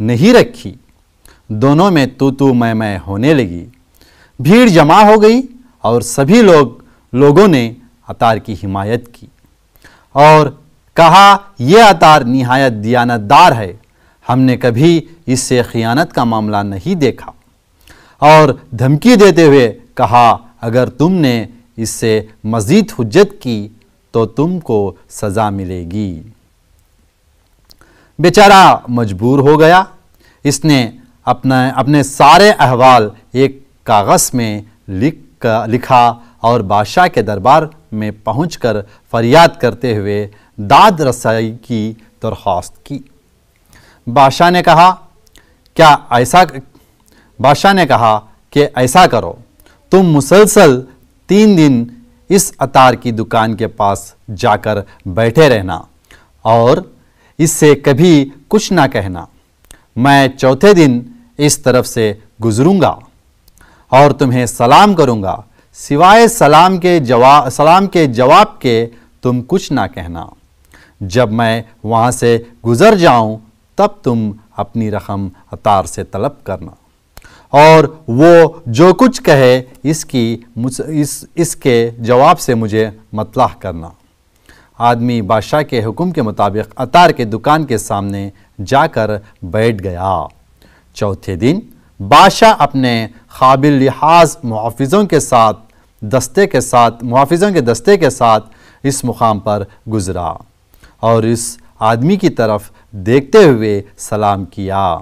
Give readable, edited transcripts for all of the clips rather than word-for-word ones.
نہیں رکھی، دونوں میں تو میں ہونے لگی۔ بھیڑ جمع ہو گئی اور سبھی لوگوں نے عطار کی حمایت کی اور کہا یہ عطار نہایت دیانتدار ہے، ہم نے کبھی اس سے خیانت کا معاملہ نہیں دیکھا، اور دھمکی دیتے ہوئے کہا اگر تم نے اس سے مزید حجت کی تو تم کو سزا ملے گی۔ بیچارہ مجبور ہو گیا، اس نے اپنے سارے احوال ایک کاغذ میں لکھا اور بادشاہ کے دربار میں پہنچ کر فریاد کرتے ہوئے داد رسائی کی درخواست کی۔ بادشاہ نے کہا کہ ایسا کرو، تم مسلسل 3 دن اس عطار کی دکان کے پاس جا کر بیٹھے رہنا اور اس سے کبھی کچھ نہ کہنا، میں چوتھے دن اس طرف سے گزروں گا اور تمہیں سلام کروں گا، سوائے سلام کے جواب کے تم کچھ نہ کہنا، جب میں وہاں سے گزر جاؤں تب تم اپنی رقم عطار سے طلب کرنا اور وہ جو کچھ کہے اس کے جواب سے مجھے مطلع کرنا۔ آدمی بادشاہ کے حکم کے مطابق عطار کے دکان کے سامنے جا کر بیٹھ گیا۔ چوتھے دن بادشاہ اپنے قابل لحاظ محافظوں کے دستے کے ساتھ اس مقام پر گزرا اور اس آدمی کی طرف دیکھتے ہوئے سلام کیا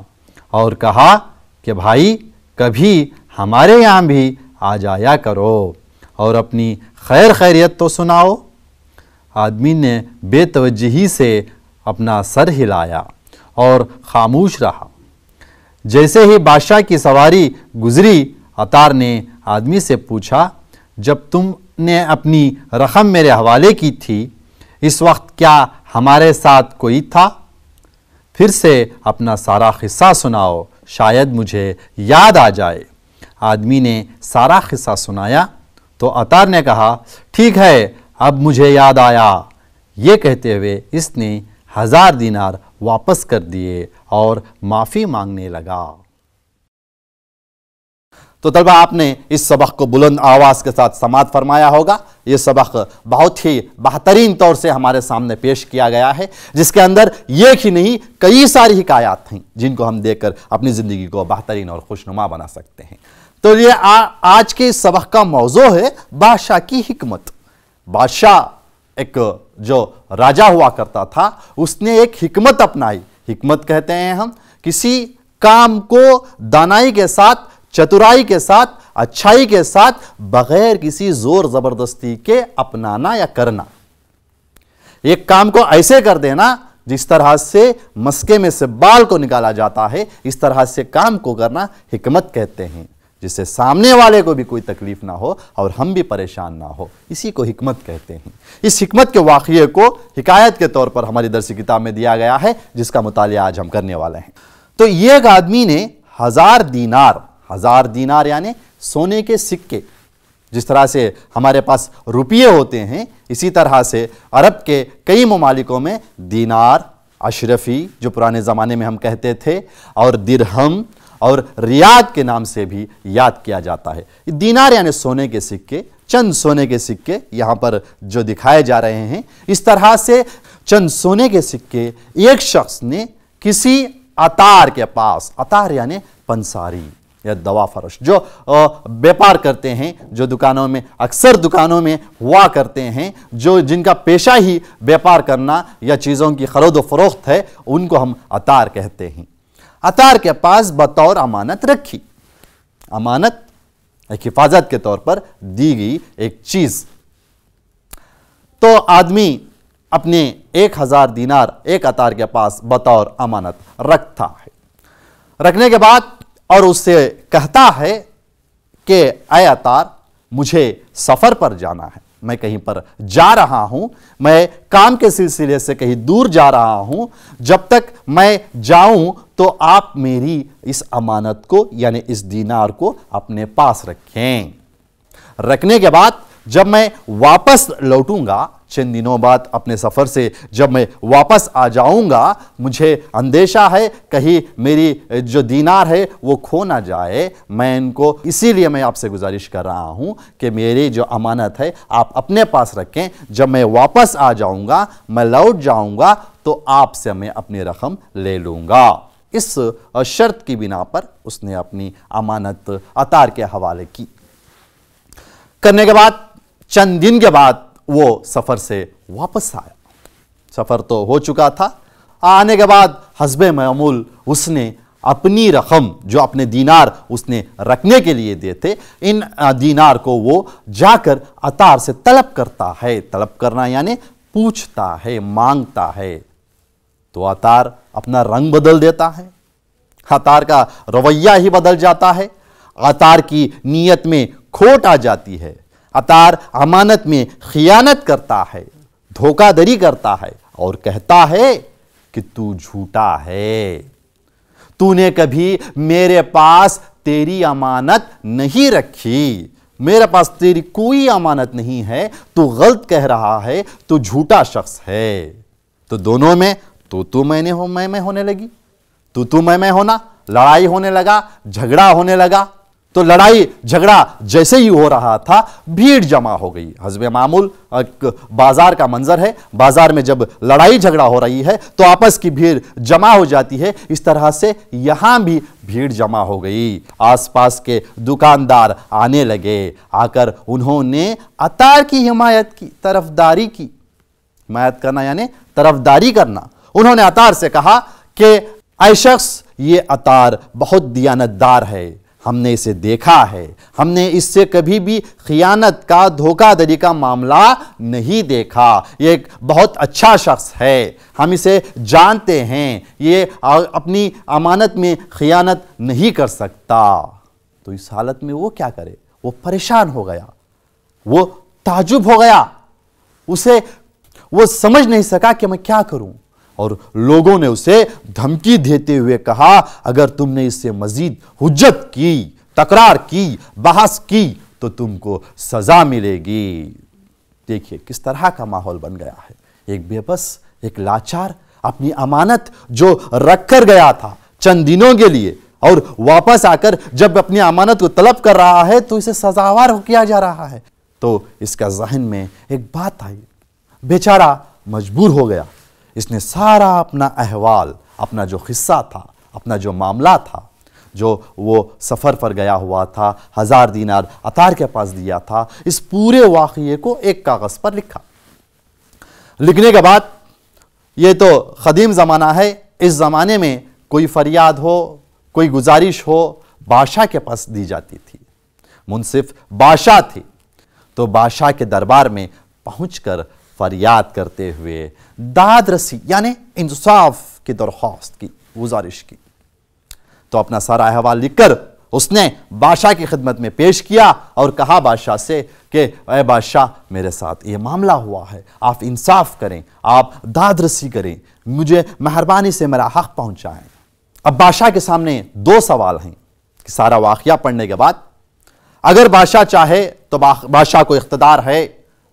اور کہا کہ بھائی کبھی ہمارے یہاں بھی آ جایا کرو اور اپنی خیریت تو سناؤ۔ آدمی نے بے توجہی سے اپنا سر ہلایا اور خاموش رہا۔ جیسے ہی بادشاہ کی سواری گزری، عطار نے آدمی سے پوچھا جب تم نے اپنی رقم میرے حوالے کی تھی اس وقت کیا ہمارے ساتھ کوئی تھا؟ پھر سے اپنا سارا قصہ سناؤ، شاید مجھے یاد آ جائے۔ آدمی نے سارا قصہ سنایا تو عطار نے کہا ٹھیک ہے اب مجھے یاد آیا۔ یہ کہتے ہوئے اس نے 1000 دینار واپس کر دیے اور معافی مانگنے لگا۔ تو طلبہ آپ نے اس سبق کو بلند آواز کے ساتھ سماعت فرمایا ہوگا۔ یہ سبق بہت ہی بہترین طور سے ہمارے سامنے پیش کیا گیا ہے، جس کے اندر ایک ہی نہیں کئی ساری حکایات ہیں جن کو ہم دیکھ کر اپنی زندگی کو بہترین اور خوشنما بنا سکتے ہیں۔ تو یہ آج کے اس سبق کا موضوع ہے بادشاہ کی حکمت۔ بادشاہ ایک جو راجہ ہوا کرتا تھا اس نے ایک حکمت اپنائی۔ حکمت کہتے ہیں ہم کسی کام کو دانائی کے ساتھ، چترائی کے ساتھ، اچھائی کے ساتھ، بغیر کسی زور زبردستی کے اپنانا یا کرنا۔ ایک کام کو ایسے کر دینا جس طرح سے مسکے میں سے بال کو نکالا جاتا ہے، اس طرح سے کام کو کرنا حکمت کہتے ہیں، جس سے سامنے والے کو بھی کوئی تکلیف نہ ہو اور ہم بھی پریشان نہ ہو، اسی کو حکمت کہتے ہیں۔ اس حکمت کے واقعے کو حکایت کے طور پر ہماری درسی کتاب میں دیا گیا ہے، جس کا مطالعہ آج ہم کرنے والے ہیں۔ تو یہ ایک آدمی نے 1000 دینار یعنی سونے کے سکے، جس طرح سے ہمارے پاس روپیے ہوتے ہیں اسی طرح سے عرب کے کئی ممالکوں میں دینار، اشرفی جو پرانے زمانے میں ہم کہتے تھے، اور درہم اور ریال کے نام سے بھی یاد کیا جاتا ہے۔ دینار یعنی سونے کے سکے، چند سونے کے سکے یہاں پر جو دکھائے جا رہے ہیں، اس طرح سے چند سونے کے سکے ایک شخص نے کسی عطار کے پاس، عطار یعنی پنساری یا دوا فروش جو بیپار کرتے ہیں، جو دکانوں میں اکثر دکانوں میں ہوا کرتے ہیں، جن کا پیشہ ہی بیپار کرنا یا چیزوں کی خرید و فروخت ہے، ان کو ہم عطار کہتے ہیں۔ عطار کے پاس بطور امانت رکھی، امانت ایک حفاظت کے طور پر دی گئی ایک چیز۔ تو آدمی اپنے 1000 دینار ایک عطار کے پاس بطور امانت رکھتا ہے، رکھنے کے بعد اور اس سے کہتا ہے کہ اے عطار مجھے سفر پر جانا ہے، میں کہیں پر جا رہا ہوں، میں کام کے سلسلے سے کہیں دور جا رہا ہوں، جب تک میں جاؤں تو آپ میری اس امانت کو یعنی اس دینار کو اپنے پاس رکھیں۔ رکھنے کے بعد جب میں واپس لوٹوں گا چند دنوں بعد اپنے سفر سے جب میں واپس آ جاؤں گا مجھے اندیشہ ہے کہیں میری جو دینار ہے وہ کھو نہ جائے. میں ان کو اسی لیے میں آپ سے گزارش کر رہا ہوں کہ میری جو امانت ہے آپ اپنے پاس رکھیں. جب میں واپس آ جاؤں گا میں لوٹ جاؤں گا تو آپ سے میں اپنی رقم لے لوں گا. اس شرط کی بنا پر اس نے اپنی امانت عطار کے حوالے کی. کرنے کے بعد چند دن کے بعد وہ سفر سے واپس آیا. سفر تو ہو چکا تھا. آنے کے بعد حسب معمول اس نے اپنی رقم جو اپنے دینار اس نے رکھنے کے لیے دیے تھے ان دینار کو وہ جا کر عطار سے طلب کرتا ہے. طلب کرنا یعنی پوچھتا ہے, مانگتا ہے. تو عطار اپنا رنگ بدل دیتا ہے. عطار کا رویہ ہی بدل جاتا ہے. عطار کی نیت میں کھوٹ آ جاتی ہے. عطار امانت میں خیانت کرتا ہے, دھوکہ دری کرتا ہے اور کہتا ہے کہ تو جھوٹا ہے. تو نے کبھی میرے پاس تیری امانت نہیں رکھی. میرے پاس تیری کوئی امانت نہیں ہے. تو غلط کہہ رہا ہے. تو جھوٹا شخص ہے. تو دونوں میں تو میں ہونے لگی. تو میں ہونا, لڑائی ہونے لگا, جھگڑا ہونے لگا. تو لڑائی جھگڑا جیسے ہی ہو رہا تھا بھیڑ جمع ہو گئی. حسب معمول بازار کا منظر ہے. بازار میں جب لڑائی جھگڑا ہو رہی ہے تو آپس کی بھیڑ جمع ہو جاتی ہے. اس طرح سے یہاں بھی بھیڑ جمع ہو گئی. آس پاس کے دکاندار آنے لگے. آ کر انہوں نے عطار کی حمایت کی, طرفداری کی. حمایت کرنا یعنی طرفداری کرنا. انہوں نے عطار سے کہا کہ اے شخص یہ عطار بہت دیانتدار ہے. ہم نے اسے دیکھا ہے. ہم نے اس سے کبھی بھی خیانت کا, دھوکہ دری کا معاملہ نہیں دیکھا. یہ ایک بہت اچھا شخص ہے. ہم اسے جانتے ہیں. یہ اپنی امانت میں خیانت نہیں کر سکتا. تو اس حالت میں وہ کیا کرے؟ وہ پریشان ہو گیا. وہ تعجب ہو گیا. وہ سمجھ نہیں سکا کہ میں کیا کروں. اور لوگوں نے اسے دھمکی دیتے ہوئے کہا اگر تم نے اس سے مزید حجت کی, تکرار کی, بحث کی تو تم کو سزا ملے گی. دیکھیے کس طرح کا ماحول بن گیا ہے. ایک بے بس, ایک لاچار اپنی امانت جو رکھ کر گیا تھا چند دنوں کے لیے اور واپس آ کر جب اپنی امانت کو طلب کر رہا ہے تو اسے سزاوار کیا جا رہا ہے. تو اس کا ذہن میں ایک بات آئی. بیچارہ مجبور ہو گیا. اس نے سارا اپنا احوال, اپنا جو قصہ تھا, اپنا جو معاملہ تھا, جو وہ سفر پر گیا ہوا تھا, 1000 دینار عطار کے پاس دیا تھا, اس پورے واقعے کو ایک کاغذ پر لکھا. لکھنے کے بعد یہ تو قدیم زمانہ ہے. اس زمانے میں کوئی فریاد ہو, کوئی گزارش ہو, بادشاہ کے پاس دی جاتی تھی. منصف بادشاہ تھی. تو بادشاہ کے دربار میں پہنچ کر فریاد کرتے ہوئے داد رسی یعنی انصاف کی درخواست کی, گزارش کی. تو اپنا سارا احوال لکھ کر اس نے بادشاہ کی خدمت میں پیش کیا اور کہا بادشاہ سے کہ اے بادشاہ میرے ساتھ یہ معاملہ ہوا ہے, آپ انصاف کریں, آپ داد رسی کریں, مجھے مہربانی سے میرا حق پہنچائیں. اب بادشاہ کے سامنے 2 سوال ہیں کہ سارا واقعہ پڑھنے کے بعد اگر بادشاہ چاہے تو بادشاہ کو اقتدار ہے,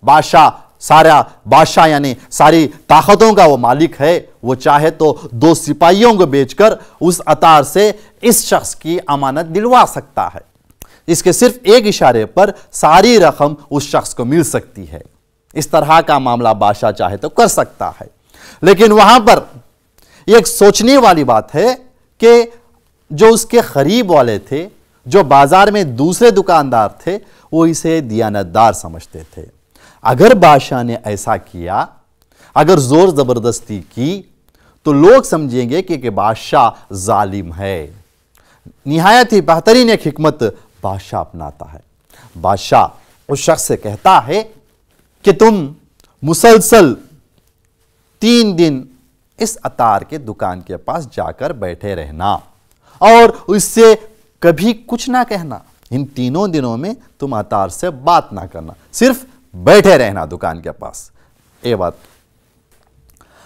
بادشاہ یعنی ساری طاقتوں کا وہ مالک ہے. وہ چاہے تو 2 سپاہیوں کو بیچ کر اس عطار سے اس شخص کی امانت دلوا سکتا ہے. اس کے صرف ایک اشارے پر ساری رقم اس شخص کو مل سکتی ہے. اس طرح کا معاملہ بادشاہ چاہے تو کر سکتا ہے. لیکن وہاں پر ایک سوچنے والی بات ہے کہ جو اس کے قریب والے تھے, جو بازار میں دوسرے دکاندار تھے, وہ اسے دیانتدار سمجھتے تھے. اگر بادشاہ نے ایسا کیا, اگر زور زبردستی کی تو لوگ سمجھیں گے کہ بادشاہ ظالم ہے. نہایت ہی بہترین ایک حکمت بادشاہ اپناتا ہے. بادشاہ اس شخص سے کہتا ہے کہ تم مسلسل 3 دن اس عطار کے دکان کے پاس جا کر بیٹھے رہنا اور اس سے کبھی کچھ نہ کہنا. ان 3 دنوں میں تم عطار سے بات نہ کرنا, صرف بیٹھے رہنا دکان کے پاس. اے بات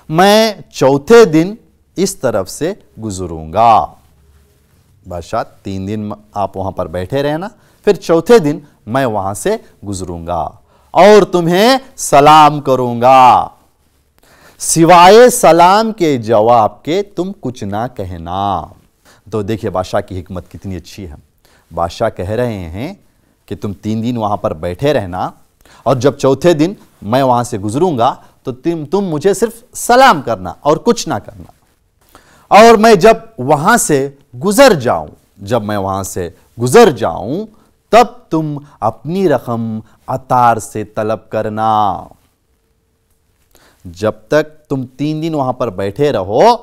میں 4تھے دن اس طرف سے گزروں گا. بادشاہ 3 دن آپ وہاں پر بیٹھے رہنا, پھر 4تھے دن میں وہاں سے گزروں گا. اور تمہیں سلام کروں گا، سوائے سلام کے جواب کے تم کچھ نہ کہنا۔ تو دیکھیے بادشاہ کی حکمت کتنی اچھی ہے۔ بادشاہ کہہ رہے ہیں کہ تم 3 دن وہاں پر بیٹھے رہنا، اور جب چوتھے دن میں وہاں سے گزروں گا تو تم مجھے صرف سلام کرنا اور کچھ نہ کرنا، اور میں جب وہاں سے گزر جاؤں تب تم اپنی رقم عطار سے طلب کرنا۔ جب تک تم 3 دن وہاں پر بیٹھے رہو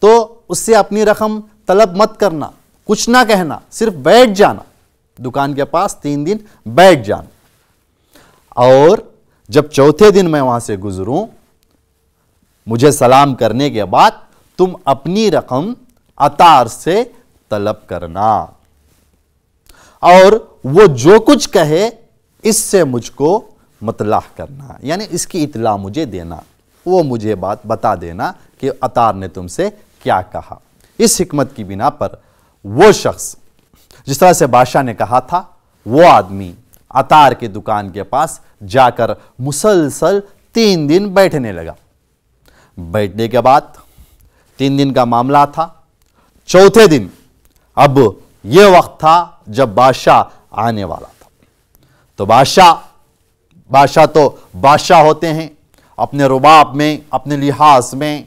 تو اس سے اپنی رقم طلب مت کرنا، کچھ نہ کہنا، صرف بیٹھ جانا، دکان کے پاس 3 دن بیٹھ جانا، اور جب چوتھے دن میں وہاں سے گزروں مجھے سلام کرنے کے بعد تم اپنی رقم عطار سے طلب کرنا، اور وہ جو کچھ کہے اس سے مجھ کو مطلع کرنا، یعنی اس کی اطلاع مجھے دینا، وہ مجھے بات بتا دینا کہ عطار نے تم سے کیا کہا۔ اس حکمت کی بنا پر وہ شخص جس طرح سے بادشاہ نے کہا تھا، وہ آدمی عطار کے دکان کے پاس جا کر مسلسل 3 دن بیٹھنے لگا۔ بیٹھنے کے بعد 3 دن کا معاملہ تھا، چوتھے دن اب یہ وقت تھا جب بادشاہ آنے والا تھا۔ تو بادشاہ تو بادشاہ ہوتے ہیں، اپنے رباب میں، اپنے لحاظ میں،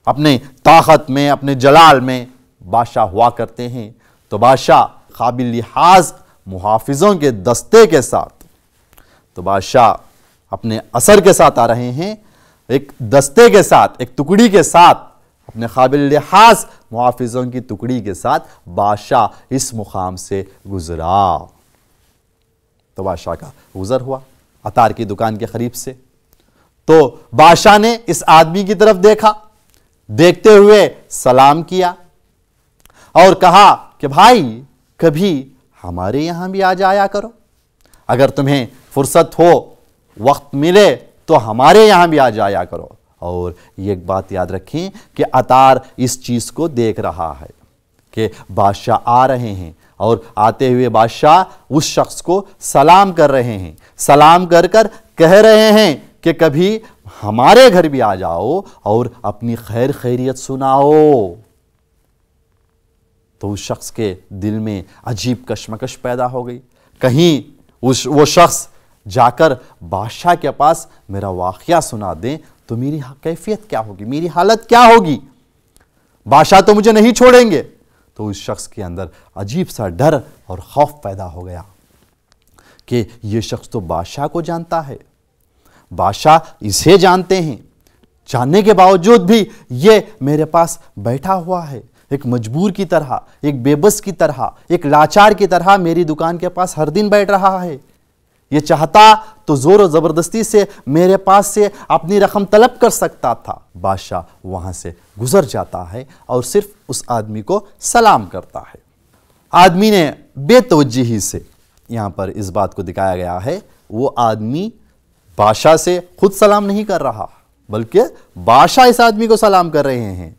اپنے طاقت میں، اپنے جلال میں بادشاہ ہوا کرتے ہیں۔ تو بادشاہ قابل لحاظ محافظوں کے دستے کے ساتھ، تو بادشاہ اپنے اثر کے ساتھ آ رہے ہیں، ایک دستے کے ساتھ، ایک ٹکڑی کے ساتھ، اپنے قابل لحاظ محافظوں کی ٹکڑی کے ساتھ بادشاہ اس مقام سے گزرا۔ تو بادشاہ کا گزر ہوا عطار کی دکان کے قریب سے، تو بادشاہ نے اس آدمی کی طرف دیکھا، دیکھتے ہوئے سلام کیا اور کہا کہ بھائی کبھی ہمارے یہاں بھی آ جایا کرو، اگر تمہیں فرصت ہو، وقت ملے تو ہمارے یہاں بھی آ جایا کرو۔ اور یہ ایک بات یاد رکھیں کہ عطار اس چیز کو دیکھ رہا ہے کہ بادشاہ آ رہے ہیں، اور آتے ہوئے بادشاہ اس شخص کو سلام کر رہے ہیں، سلام کر کر کہہ رہے ہیں کہ کبھی ہمارے گھر بھی آ جاؤ اور اپنی خیر خیریت سناؤ۔ تو اس شخص کے دل میں عجیب کشمکش پیدا ہو گئی، کہیں وہ شخص جا کر بادشاہ کے پاس میرا واقعہ سنا دیں تو میری کیفیت کیا ہوگی، میری حالت کیا ہوگی، بادشاہ تو مجھے نہیں چھوڑیں گے۔ تو اس شخص کے اندر عجیب سا ڈر اور خوف پیدا ہو گیا کہ یہ شخص تو بادشاہ کو جانتا ہے، بادشاہ اسے جانتے ہیں، جاننے کے باوجود بھی یہ میرے پاس بیٹھا ہوا ہے، ایک مجبور کی طرح، ایک بے بس کی طرح، ایک لاچار کی طرح میری دکان کے پاس ہر دن بیٹھ رہا ہے۔ یہ چاہتا تو زور و زبردستی سے میرے پاس سے اپنی رقم طلب کر سکتا تھا۔ بادشاہ وہاں سے گزر جاتا ہے اور صرف اس آدمی کو سلام کرتا ہے۔ آدمی نے بے توجہی سے، یہاں پر اس بات کو دکھایا گیا ہے، وہ آدمی بادشاہ سے خود سلام نہیں کر رہا بلکہ بادشاہ اس آدمی کو سلام کر رہے ہیں۔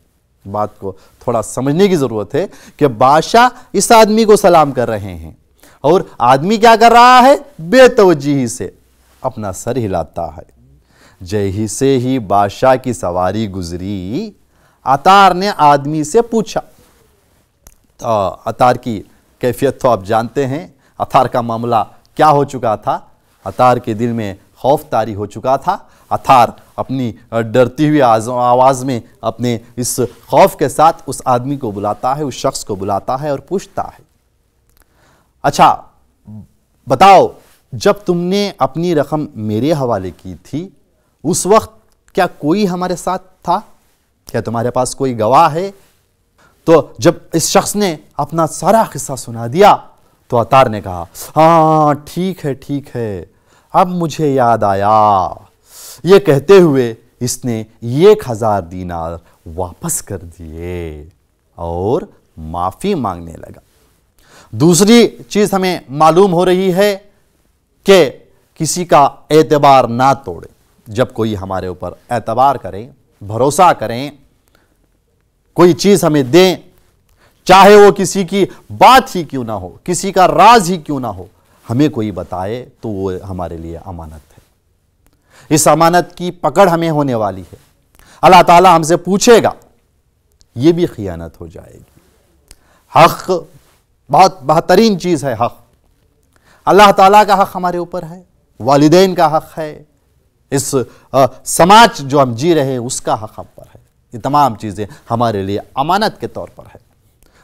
بات کو تھوڑا سمجھنے کی ضرورت ہے کہ بادشاہ اس آدمی کو سلام کر رہے ہیں، اور آدمی کیا کر رہا ہے؟ بے توجہی سے اپنا سر ہلاتا ہے۔ جیسے ہی بادشاہ کی سواری گزری، عطار نے آدمی سے پوچھا۔ عطار کی کیفیت تو آپ جانتے ہیں، عطار کا معاملہ کیا ہو چکا تھا۔ عطار کے دل میں خوف طاری ہو چکا تھا۔ عطار اپنی ڈرتی ہوئی آواز میں اپنے اس خوف کے ساتھ اس آدمی کو بلاتا ہے، اس شخص کو بلاتا ہے اور پوچھتا ہے، اچھا بتاؤ، جب تم نے اپنی رقم میرے حوالے کی تھی اس وقت کیا کوئی ہمارے ساتھ تھا؟ کیا تمہارے پاس کوئی گواہ ہے؟ تو جب اس شخص نے اپنا سارا قصہ سنا دیا تو عطار نے کہا، ہاں ٹھیک ہے، اب مجھے یاد آیا۔ یہ کہتے ہوئے اس نے 1000 دینار واپس کر دیے اور معافی مانگنے لگا۔ دوسری چیز ہمیں معلوم ہو رہی ہے کہ کسی کا اعتبار نہ توڑے۔ جب کوئی ہمارے اوپر اعتبار کریں، بھروسہ کریں، کوئی چیز ہمیں دیں، چاہے وہ کسی کی بات ہی کیوں نہ ہو، کسی کا راز ہی کیوں نہ ہو، ہمیں کوئی بتائے تو وہ ہمارے لیے امانت ہے۔ اس امانت کی پکڑ ہمیں ہونے والی ہے، اللہ تعالیٰ ہم سے پوچھے گا، یہ بھی خیانت ہو جائے گی۔ حق بہت بہترین چیز ہے، حق اللہ تعالیٰ کا حق ہمارے اوپر ہے، والدین کا حق ہے، اس سماج جو ہم جی رہے ہیں اس کا حق ہم پر ہے۔ یہ تمام چیزیں ہمارے لیے امانت کے طور پر ہے۔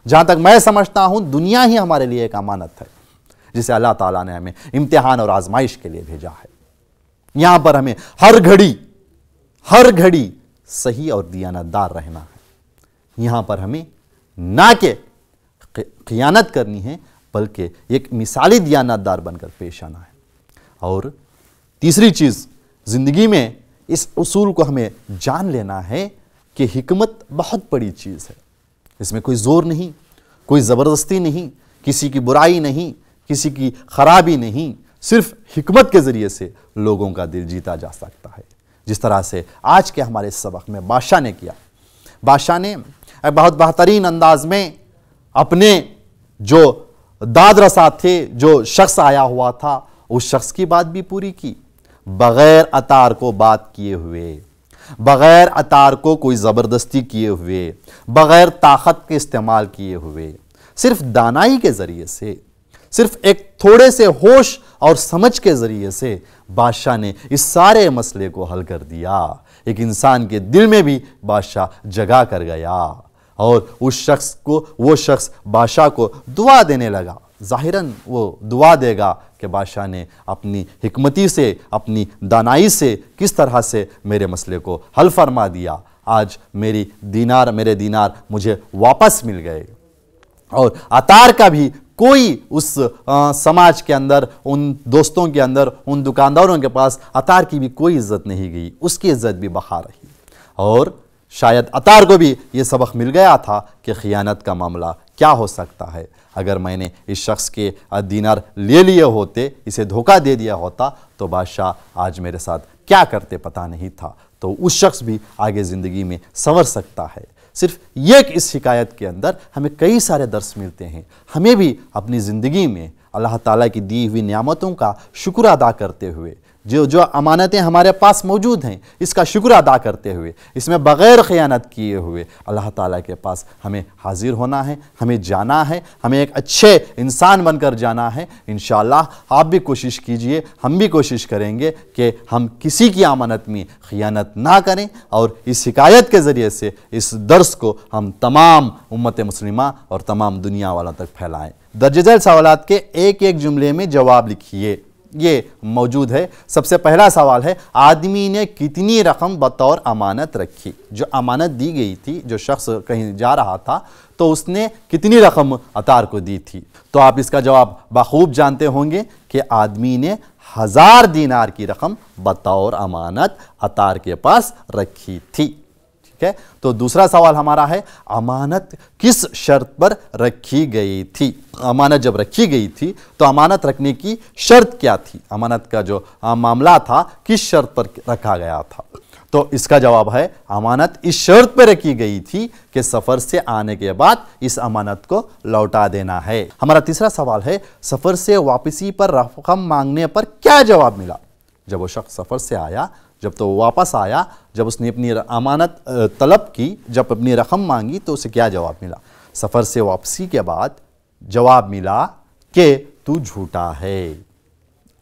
جہاں تک میں سمجھتا ہوں دنیا ہی ہمارے لیے ایک امانت ہے، جسے اللہ تعالیٰ نے ہمیں امتحان اور آزمائش کے لیے بھیجا ہے۔ یہاں پر ہمیں ہر گھڑی صحیح اور دیانتدار رہنا ہے۔ یہاں پر ہمیں نہ کہ خیانت کرنی ہے بلکہ ایک مثالی دیانتدار بن کر پیش آنا ہے۔ اور تیسری چیز، زندگی میں اس اصول کو ہمیں جان لینا ہے کہ حکمت بہت بڑی چیز ہے۔ اس میں کوئی زور نہیں، کوئی زبردستی نہیں، کسی کی برائی نہیں، کسی کی خرابی نہیں، صرف حکمت کے ذریعے سے لوگوں کا دل جیتا جا سکتا ہے، جس طرح سے آج کے ہمارے سبق میں بادشاہ نے کیا۔ بادشاہ نے بہت بہترین انداز میں اپنے جو داد رسا تھے، جو شخص آیا ہوا تھا، اس شخص کی بات بھی پوری کی، بغیر عطار کو بات کیے ہوئے، بغیر عطار کو کوئی زبردستی کیے ہوئے، بغیر طاقت کے استعمال کیے ہوئے، صرف دانائی کے ذریعے سے، صرف ایک تھوڑے سے ہوش اور سمجھ کے ذریعے سے بادشاہ نے اس سارے مسئلے کو حل کر دیا۔ ایک انسان کے دل میں بھی بادشاہ جگہ کر گیا اور وہ شخص بادشاہ کو دعا دینے لگا۔ ظاہراً وہ دعا دے گا کہ بادشاہ نے اپنی حکمتی سے، اپنی دانائی سے کس طرح سے میرے مسئلے کو حل فرما دیا۔ آج میرے دینار مجھے واپس مل گئے۔ اور عطار کا بھی کوئی اس سماج کے اندر، ان دوستوں کے اندر، ان دکانداروں کے پاس عطار کی بھی کوئی عزت نہیں گئی، اس کی عزت بھی بقا رہی۔ اور شاید عطار کو بھی یہ سبق مل گیا تھا کہ خیانت کا معاملہ کیا ہو سکتا ہے۔ اگر میں نے اس شخص کے دینار لے لیے ہوتے، اسے دھوکہ دے دیا ہوتا تو بادشاہ آج میرے ساتھ کیا کرتے پتہ نہیں تھا۔ تو اس شخص بھی آگے زندگی میں سنور سکتا ہے۔ صرف اس حکایت کے اندر ہمیں کئی سارے درس ملتے ہیں۔ ہمیں بھی اپنی زندگی میں اللہ تعالیٰ کی دی ہوئی نعمتوں کا شکر ادا کرتے ہوئے، جو امانتیں ہمارے پاس موجود ہیں، اس کا شکر ادا کرتے ہوئے، اس میں بغیر خیانت کیے ہوئے اللہ تعالیٰ کے پاس ہمیں حاضر ہونا ہے، ہمیں جانا ہے، ہمیں ایک اچھے انسان بن کر جانا ہے۔ انشاءاللہ آپ بھی کوشش کیجئے، ہم بھی کوشش کریں گے کہ ہم کسی کی امانت میں خیانت نہ کریں، اور اس حکایت کے ذریعے سے اس درس کو ہم تمام امت مسلمہ اور تمام دنیا والوں تک پھیلائیں۔ درج ذیل سوالات کے ایک جملے میں جواب لکھیے، یہ موجود ہے۔ سب سے پہلا سوال ہے، آدمی نے کتنی رقم بطور امانت رکھی؟ جو امانت دی گئی تھی، جو شخص کہیں جا رہا تھا تو اس نے کتنی رقم عطار کو دی تھی؟ تو آپ اس کا جواب بخوب جانتے ہوں گے کہ آدمی نے 1000 دینار کی رقم بطور امانت عطار کے پاس رکھی تھی۔ تو دوسرا سوال ہمارا ہے، امانت کس شرط پر رکھی گئی تھی؟ امانت جب رکھی گئی تھی تو امانت رکھنے کی شرط کیا تھی؟ امانت کا جو معاملہ تھا کس شرط پر رکھا گیا تھا؟ تو اس کا جواب ہے، امانت اس شرط پر رکھی گئی تھی کہ سفر سے آنے کے بعد اس امانت کو لوٹا دینا ہے۔ ہمارا تیسرا سوال ہے، سفر سے واپسی پر رقم مانگنے پر کیا جواب ملا؟ جب وہ شخص سفر سے آیا، جب تو واپس آیا، جب اس نے اپنی امانت طلب کی، جب اپنی رقم مانگی تو اسے کیا جواب ملا؟ سفر سے واپسی کے بعد جواب ملا کہ تو جھوٹا ہے۔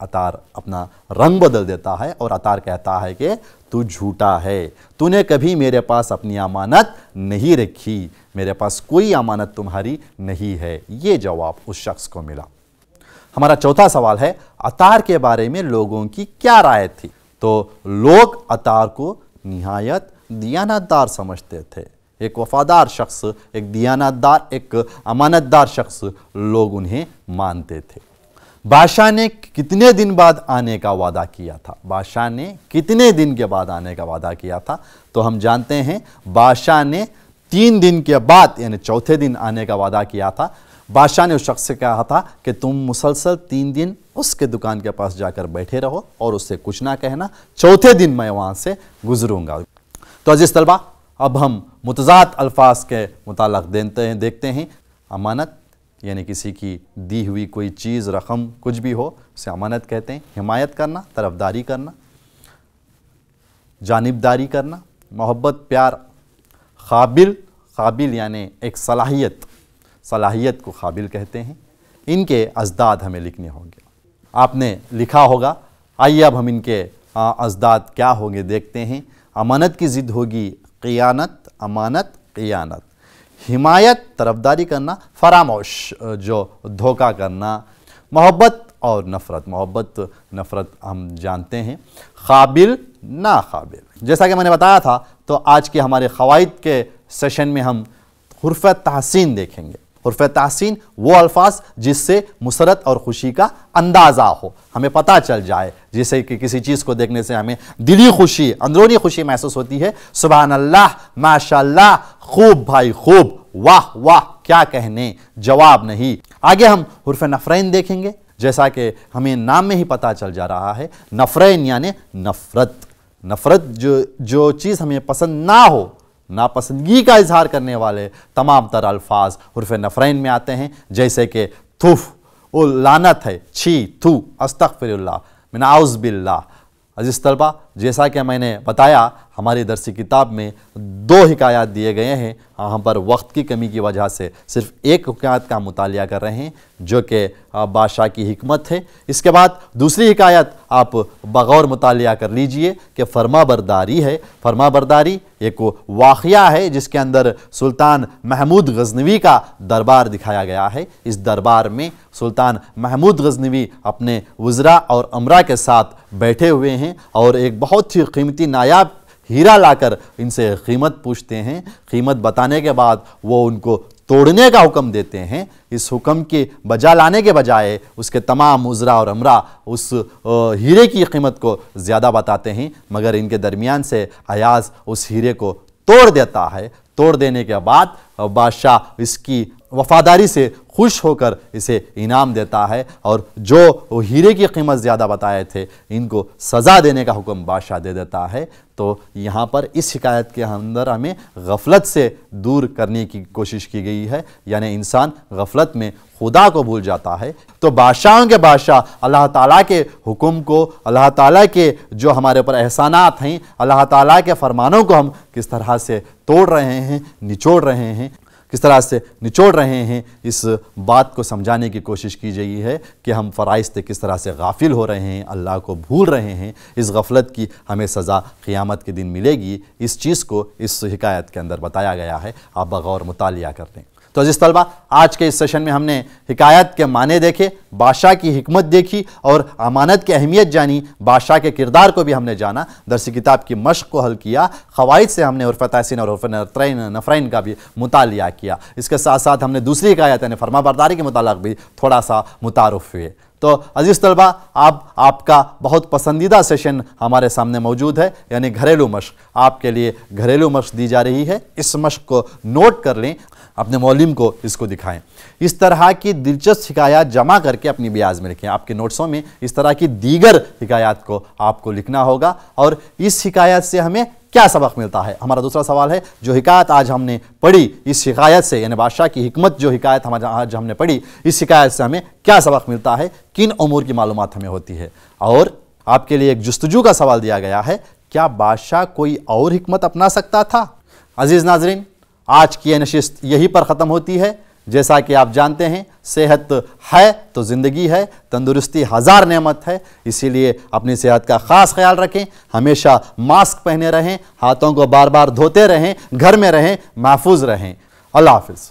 عطار اپنا رنگ بدل دیتا ہے اور عطار کہتا ہے کہ تو جھوٹا ہے، تو نے کبھی میرے پاس اپنی امانت نہیں رکھی، میرے پاس کوئی امانت تمہاری نہیں ہے۔ یہ جواب اس شخص کو ملا۔ ہمارا چوتھا سوال ہے، عطار کے بارے میں لوگوں کی کیا رائے تھی؟ تو لوگ عطار کو نہایت دیانتدار سمجھتے تھے، ایک وفادار شخص، ایک دیانتدار، ایک امانتدار شخص لوگ انہیں مانتے تھے۔ بادشاہ نے کتنے دن بعد آنے کا وعدہ کیا تھا؟ بادشاہ نے کتنے دن کے بعد آنے کا وعدہ کیا تھا؟ تو ہم جانتے ہیں بادشاہ نے 3 دن کے بعد یعنی چوتھے دن آنے کا وعدہ کیا تھا۔ بادشاہ نے اس شخص سے کہا تھا کہ تم مسلسل 3 دن اس کے دکان کے پاس جا کر بیٹھے رہو اور اس سے کچھ نہ کہنا، چوتھے دن میں وہاں سے گزروں گا۔ تو عزیز طلبہ، اب ہم متضاد الفاظ کے متعلق دیکھتے ہیں۔ امانت یعنی کسی کی دی ہوئی کوئی چیز رقم کچھ بھی ہو اسے امانت کہتے ہیں. حمایت کرنا، طرفداری کرنا، جانبداری کرنا، محبت پیار. قابل یعنی ایک صلاحیت کو قابل کہتے ہیں. ان کے ازداد ہمیں لکھنے ہوں گے. آپ نے لکھا ہوگا. آئیے اب ہم ان کے ازداد کیا ہوں گے دیکھتے ہیں. امانت کی ضد ہوگی خیانت، امانت خیانت. حمایت طرفداری کرنا، فراموش جو دھوکہ کرنا. محبت اور محبت نفرت ہم جانتے ہیں. قابل ناقابل. جیسا کہ میں نے بتایا تھا تو آج کے ہمارے قواعد کے سیشن میں ہم حرف تحسین دیکھیں گے. حرف تحسین وہ الفاظ جس سے مسرت اور خوشی کا اندازہ ہو، ہمیں پتہ چل جائے. جیسے کہ کسی چیز کو دیکھنے سے ہمیں دلی خوشی، اندرونی خوشی محسوس ہوتی ہے. سبحان اللہ، ماشاءاللہ، خوب بھائی خوب، واہ واہ، کیا کہنے، جواب نہیں. آگے ہم حرف نفرین دیکھیں گے. جیسا کہ ہمیں نام میں ہی پتہ چل جا رہا ہے، نفرین یعنی نفرت جو چیز ہمیں پسند نہ ہو، ناپسندگی کا اظہار کرنے والے تمام تر الفاظ حرف نفرین میں آتے ہیں. جیسے کہ تھف، او لعنت ہے، چھی، تھو، استغفر اللہ، من اعوذ باللہ. عزیز طلبہ، جیسا کہ میں نے بتایا ہماری درسی کتاب میں 2 حکایات دیے گئے ہیں. ہم پر وقت کی کمی کی وجہ سے صرف ایک حکایت کا مطالعہ کر رہے ہیں جو کہ بادشاہ کی حکمت ہے. اس کے بعد دوسری حکایت آپ بغور مطالعہ کر لیجئے کہ فرما برداری ہے. فرما برداری ایک واقعہ ہے جس کے اندر سلطان محمود غزنوی کا دربار دکھایا گیا ہے. اس دربار میں سلطان محمود غزنوی اپنے وزراء اور امراء کے ساتھ بیٹھے ہوئے ہیں اور ایک بہت ہی قیمتی نایاب ہیرا لا کر ان سے قیمت پوچھتے ہیں. قیمت بتانے کے بعد وہ ان کو توڑنے کا حکم دیتے ہیں. اس حکم کے بجا لانے کے بجائے اس کے تمام وزراء اور امراء اس ہیرے کی قیمت کو زیادہ بتاتے ہیں، مگر ان کے درمیان سے ایاز اس ہیرے کو توڑ دیتا ہے. توڑ دینے کے بعد بادشاہ اس کی وفاداری سے خوش ہو کر اسے انعام دیتا ہے اور جو ہیرے کی قیمت زیادہ بتائے تھے ان کو سزا دینے کا حکم بادشاہ دے دیتا ہے. تو یہاں پر اس حکایت کے اندر ہمیں غفلت سے دور کرنے کی کوشش کی گئی ہے، یعنی انسان غفلت میں خدا کو بھول جاتا ہے. تو بادشاہوں کے بادشاہ اللہ تعالیٰ کے حکم کو، اللہ تعالیٰ کے جو ہمارے اوپر احسانات ہیں، اللہ تعالیٰ کے فرمانوں کو ہم کس طرح سے توڑ رہے ہیں، نچوڑ رہے ہیں، اس بات کو سمجھانے کی کوشش کی گئی ہے کہ ہم فرائض سے کس طرح سے غافل ہو رہے ہیں، اللہ کو بھول رہے ہیں. اس غفلت کی ہمیں سزا قیامت کے دن ملے گی. اس چیز کو اس حکایت کے اندر بتایا گیا ہے. آپ بغور مطالعہ کر لیں. تو عزیز طلبہ، آج کے اس سیشن میں ہم نے حکایت کے معنی دیکھے، بادشاہ کی حکمت دیکھی اور امانت کی اہمیت جانی. بادشاہ کے کردار کو بھی ہم نے جانا، درسی کتاب کی مشق کو حل کیا، قواعد سے ہم نے حرف تحسین اور حرف نفرین کا بھی مطالعہ کیا. اس کے ساتھ ساتھ ہم نے دوسری حکایت یعنی فرما برداری کے متعلق بھی تھوڑا سا متعارف ہوئے. تو عزیز طلبہ، آپ کا بہت پسندیدہ سیشن ہمارے سامنے موجود ہے، یعنی گھریلو مشق. آپ کے لیے گھریلو مشق دی جا رہی ہے. اس مشق کو نوٹ کر لیں، اپنے معلم کو اس کو دکھائیں. اس طرح کی دلچسپ حکایات جمع کر کے اپنی بیاض میں لکھیں. آپ کے نوٹسوں میں اس طرح کی دیگر حکایات کو آپ کو لکھنا ہوگا. اور اس حکایت سے ہمیں کیا سبق ملتا ہے؟ ہمارا دوسرا سوال ہے، جو حکایت آج ہم نے پڑھی، اس حکایت سے یعنی بادشاہ کی حکمت جو حکایت آج ہم نے پڑھی، اس حکایت سے ہمیں کیا سبق ملتا ہے؟ کن امور کی معلومات ہمیں ہوتی ہے؟ اور آپ کے لیے ایک جستجو کا سوال دیا گیا ہے، کیا بادشاہ کوئی اور حکمت اپنا سکتا تھا؟ عزیز ناظرین، آج کی یہ نشست یہی پر ختم ہوتی ہے. جیسا کہ آپ جانتے ہیں، صحت ہے تو زندگی ہے، تندرستی ہزار نعمت ہے. اسی لیے اپنی صحت کا خاص خیال رکھیں، ہمیشہ ماسک پہنے رہیں، ہاتھوں کو بار بار دھوتے رہیں، گھر میں رہیں، محفوظ رہیں. اللہ حافظ.